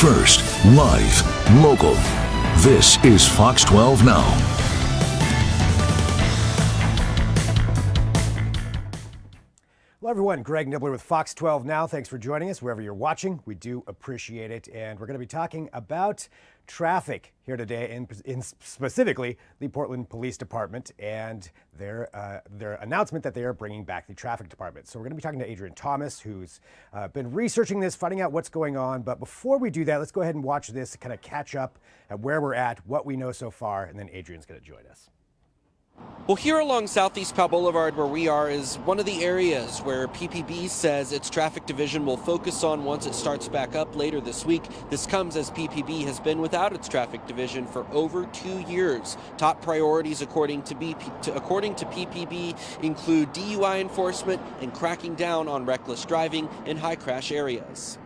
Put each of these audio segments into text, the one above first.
First, live, local. This is Fox 12 Now. Hello everyone, Greg Nibbler with Fox 12 Now. Thanks for joining us wherever you're watching. We do appreciate it. And we're going to be talking about traffic here today, in specifically the Portland Police Department and their announcement that they are bringing back the traffic department. So we're going to be talking to Adrian Thomas, who's been researching this, finding out what's going on. But before we do that, let's go ahead and watch this to kind of catch up at where we're at, what we know so far, and then Adrian's going to join us. Well, here along Southeast Powell Boulevard where we are is one of the areas where PPB says its traffic division will focus on once it starts back up later this week. This comes as PPB has been without its traffic division for over 2 years. Top priorities according to PPB include DUI enforcement and cracking down on reckless driving in high crash areas.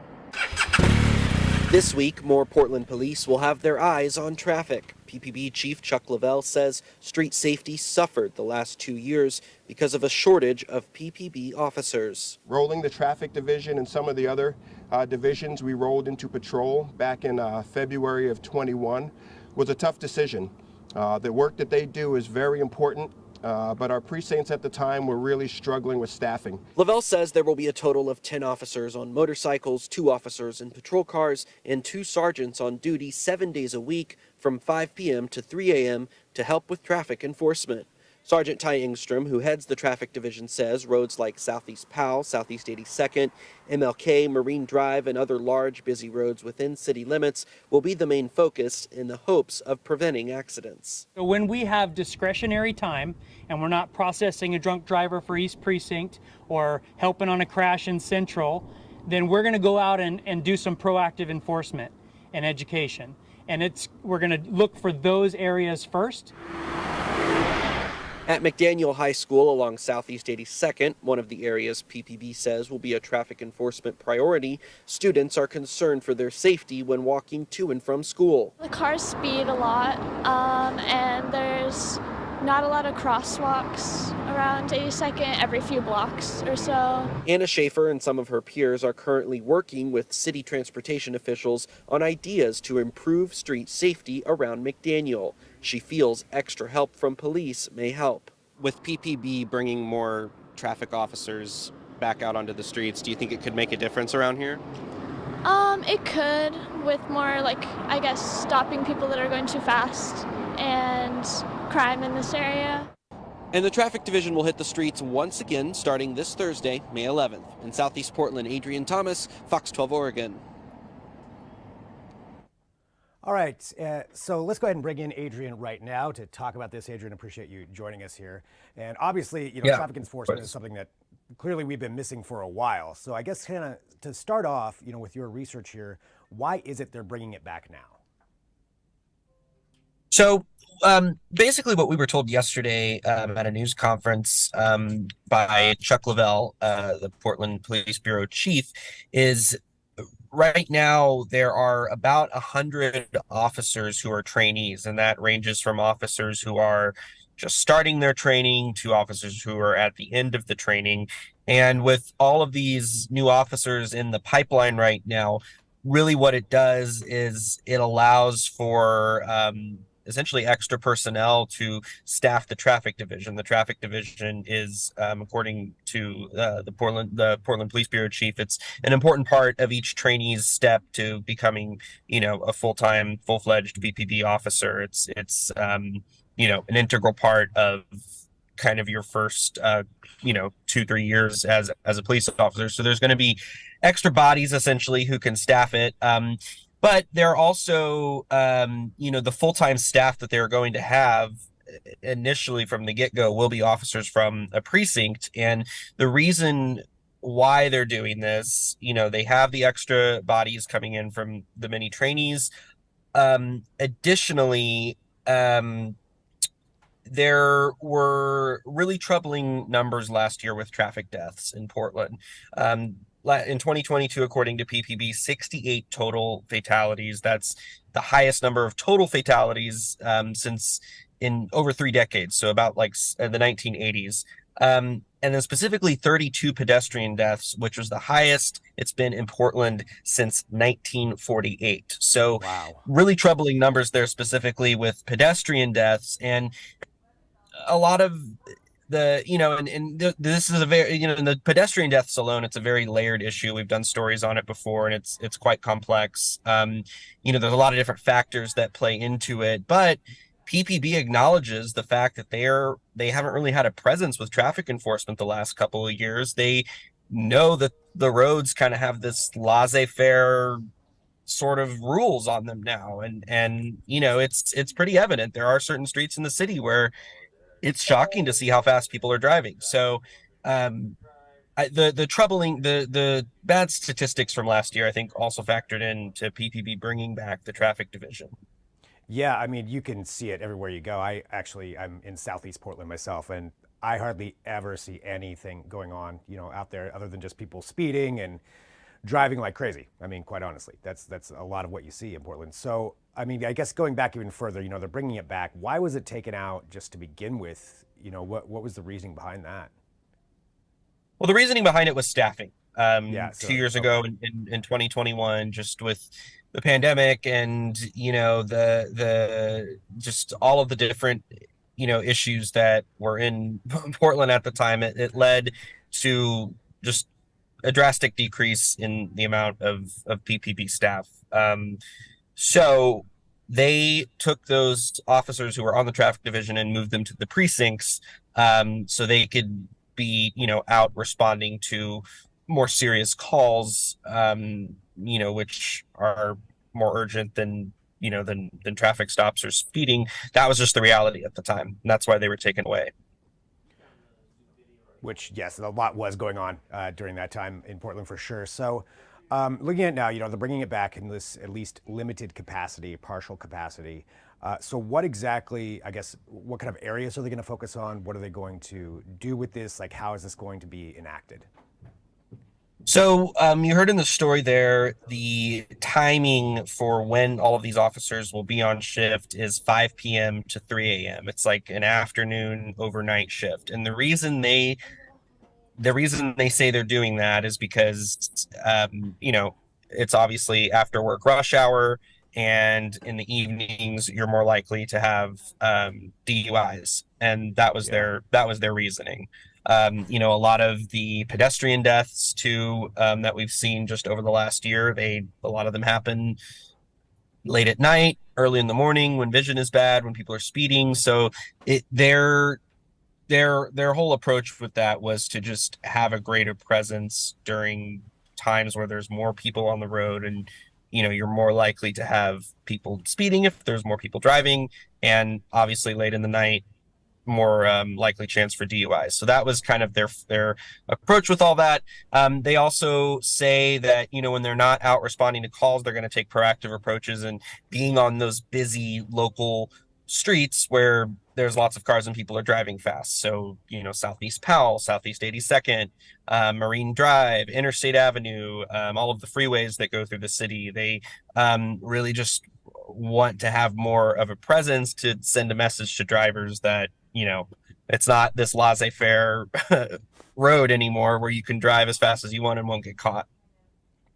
This week, more Portland police will have their eyes on traffic. PPB Chief Chuck Lavelle says street safety suffered the last 2 years because of a shortage of PPB officers. Rolling the traffic division and some of the other divisions we rolled into patrol back in February of 21 was a tough decision. The work that they do is very important. But our precincts at the time were really struggling with staffing. Lavelle says there will be a total of 10 officers on motorcycles, 2 officers in patrol cars, and 2 sergeants on duty 7 days a week from 5 p.m. to 3 a.m. to help with traffic enforcement. Sergeant Ty Engstrom, who heads the traffic division, says roads like Southeast Powell, Southeast 82nd, MLK, Marine Drive, and other large, busy roads within city limits will be the main focus in the hopes of preventing accidents. So when we have discretionary time and we're not processing a drunk driver for East Precinct or helping on a crash in Central, then we're going to go out and do some proactive enforcement and education. And we're going to look for those areas first. At McDaniel High School along Southeast 82nd, one of the areas PPB says will be a traffic enforcement priority, students are concerned for their safety when walking to and from school. The cars speed a lot, and there's not a lot of crosswalks around 82nd every few blocks or so. Anna Schaefer and some of her peers are currently working with city transportation officials on ideas to improve street safety around McDaniel. She feels extra help from police may help. With PPB bringing more traffic officers back out onto the streets, do you think it could make a difference around here? It could, with more, I guess, stopping people that are going too fast and crime in this area. And the traffic division will hit the streets once again starting this Thursday, May 11th. In Southeast Portland, Adrian Thomas, Fox 12 Oregon. All right, so let's go ahead and bring in Adrian right now to talk about this. Adrian, appreciate you joining us here. And obviously, traffic enforcement is something that clearly we've been missing for a while. So I guess kind of to start off, with your research here, why is it they're bringing it back now? So basically what we were told yesterday at a news conference by Chuck Lavelle, the Portland Police Bureau chief, is right now there are about 100 officers who are trainees, and that ranges from officers who are just starting their training to officers who are at the end of the training. And with all of these new officers in the pipeline right now, really what it does is it allows for essentially extra personnel to staff the traffic division. The traffic division is, according to the Portland Police Bureau chief, it's an important part of each trainee's step to becoming, a full-time, full-fledged PPB officer. It's an integral part of kind of your first, 2-3 years as a police officer. So there's going to be extra bodies essentially who can staff it. But there are also, the full-time staff that they're going to have initially from the get-go will be officers from a precinct. And the reason why they're doing this, they have the extra bodies coming in from the many trainees. Additionally, there were really troubling numbers last year with traffic deaths in Portland. In 2022, according to PPB, 68 total fatalities. That's the highest number of total fatalities since in over 3 decades, so about the 1980s. and then specifically 32 pedestrian deaths, which was the highest it's been in Portland since 1948. So Wow. really troubling numbers there, specifically with pedestrian deaths. And a lot of this is a very, in the pedestrian deaths alone, it's a very layered issue. We've done stories on it before, and it's quite complex. There's a lot of different factors that play into it, but PPB acknowledges the fact that they haven't really had a presence with traffic enforcement the last couple of years. They know that the roads kind of have this laissez-faire sort of rules on them now, and it's pretty evident. There are certain streets in the city where it's shocking to see how fast people are driving. So the bad statistics from last year, I think, also factored into PPB bringing back the traffic division. Yeah, I mean, you can see it everywhere you go. I'm in Southeast Portland myself, and I hardly ever see anything going on, out there other than just people speeding and driving like crazy. I mean, quite honestly, that's a lot of what you see in Portland. So, I mean, I guess going back even further, they're bringing it back. Why was it taken out just to begin with? What was the reasoning behind that? Well, the reasoning behind it was staffing. Yeah, 2 years ago in 2021, just with the pandemic and the just all of the different issues that were in Portland at the time, it led to just a drastic decrease in the amount of PPB staff. So they took those officers who were on the traffic division and moved them to the precincts, so they could be, out responding to more serious calls, which are more urgent than traffic stops or speeding. That was just the reality at the time, and that's why they were taken away. Which, yes, a lot was going on during that time in Portland for sure. So looking at it now, they're bringing it back in this at least limited capacity, partial capacity. So what exactly, I guess, what kind of areas are they going to focus on? What are they going to do with this? Like, how is this going to be enacted? So you heard in the story there, the timing for when all of these officers will be on shift is 5 p.m. to 3 a.m. It's like an afternoon overnight shift. And the reason they say they're doing that is because, it's obviously after work rush hour, and in the evenings, you're more likely to have DUIs. And that was their reasoning. A lot of the pedestrian deaths too, that we've seen just over the last year, a lot of them happen late at night, early in the morning, when vision is bad, when people are speeding. So their whole approach with that was to just have a greater presence during times where there's more people on the road, and you're more likely to have people speeding if there's more people driving, and obviously late in the night, more likely chance for DUIs. So that was kind of their approach with all that. They also say that, when they're not out responding to calls, they're going to take proactive approaches, and being on those busy local streets where there's lots of cars and people are driving fast. So, Southeast Powell, Southeast 82nd, Marine Drive, Interstate Avenue, all of the freeways that go through the city, they really just want to have more of a presence to send a message to drivers that, it's not this laissez-faire road anymore where you can drive as fast as you want and won't get caught.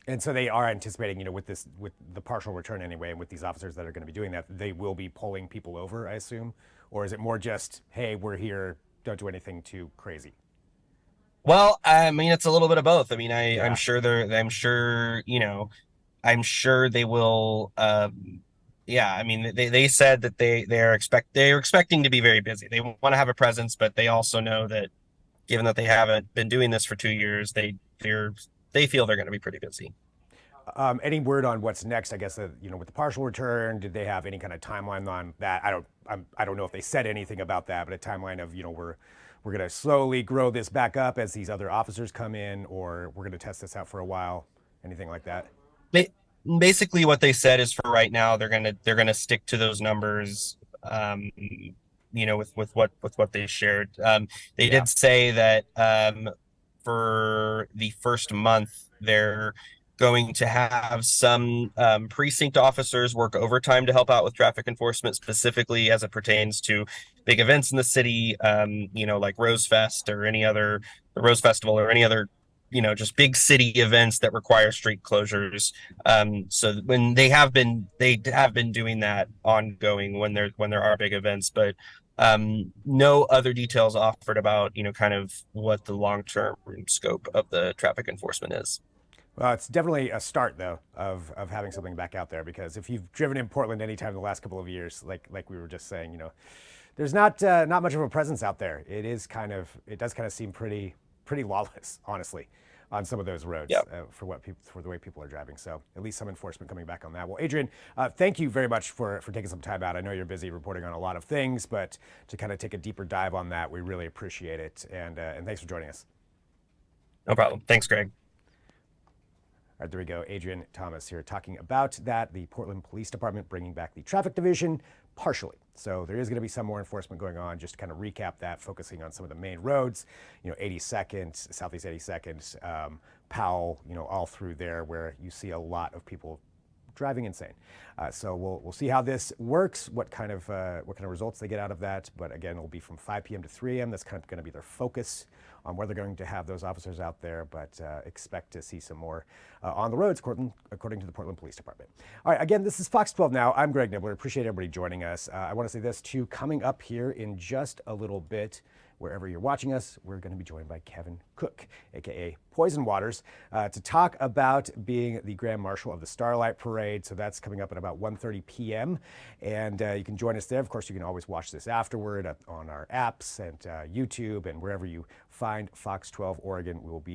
And so they are anticipating, with the partial return anyway, and with these officers that are going to be doing that, they will be pulling people over, I assume? Or is it more just, hey, we're here, don't do anything too crazy? Well, I mean, it's a little bit of both. I mean, Yeah. I'm sure they will. Yeah, I mean, they said that they're expecting to be very busy. They want to have a presence, but they also know that given that they haven't been doing this for 2 years, they feel they're going to be pretty busy. Any word on what's next? I guess with the partial return, did they have any kind of timeline on that? I don't know if they said anything about that, but a timeline of we're going to slowly grow this back up as these other officers come in, or we're going to test this out for a while. Anything like that? Basically, what they said is for right now they're gonna stick to those numbers. With what they shared. They did say that for the first month they're going to have some precinct officers work overtime to help out with traffic enforcement, specifically as it pertains to big events in the city, like Rose Fest or the Rose Festival or any other, just big city events that require street closures. So when they have been doing that ongoing when there are big events, but no other details offered about, kind of what the long-term scope of the traffic enforcement is. Well, it's definitely a start, though, of having something back out there, because if you've driven in Portland anytime in the last couple of years, like we were just saying, there's not much of a presence out there. It does kind of seem pretty lawless, honestly, on some of those roads. Yep. For the way people are driving. So at least some enforcement coming back on that. Well, Adrian, thank you very much for taking some time out. I know you're busy reporting on a lot of things, but to kind of take a deeper dive on that, we really appreciate it. And thanks for joining us. No problem. Thanks, Greg. All right, there we go. Adrian Thomas here talking about that. The Portland Police Department bringing back the traffic division partially. So there is going to be some more enforcement going on. Just to kind of recap that, focusing on some of the main roads, 82nd, Southeast 82nd, Powell, all through there where you see a lot of people driving insane. So we'll see how this works, what kind of results they get out of that. But again, it'll be from 5 p.m. to 3 a.m. That's kind of going to be their focus on where they're going to have those officers out there. But expect to see some more on the roads, according to the Portland Police Department. All right, again, this is Fox 12 Now. I'm Greg Nibbler. Appreciate everybody joining us. I want to say this too. Coming up here in just a little bit, wherever you're watching us, we're going to be joined by Kevin Cook, aka Poison Waters, to talk about being the Grand Marshal of the Starlight Parade. So that's coming up at about 1:30 p.m. And you can join us there. Of course, you can always watch this afterward on our apps and YouTube and wherever you find Fox 12 Oregon. We will be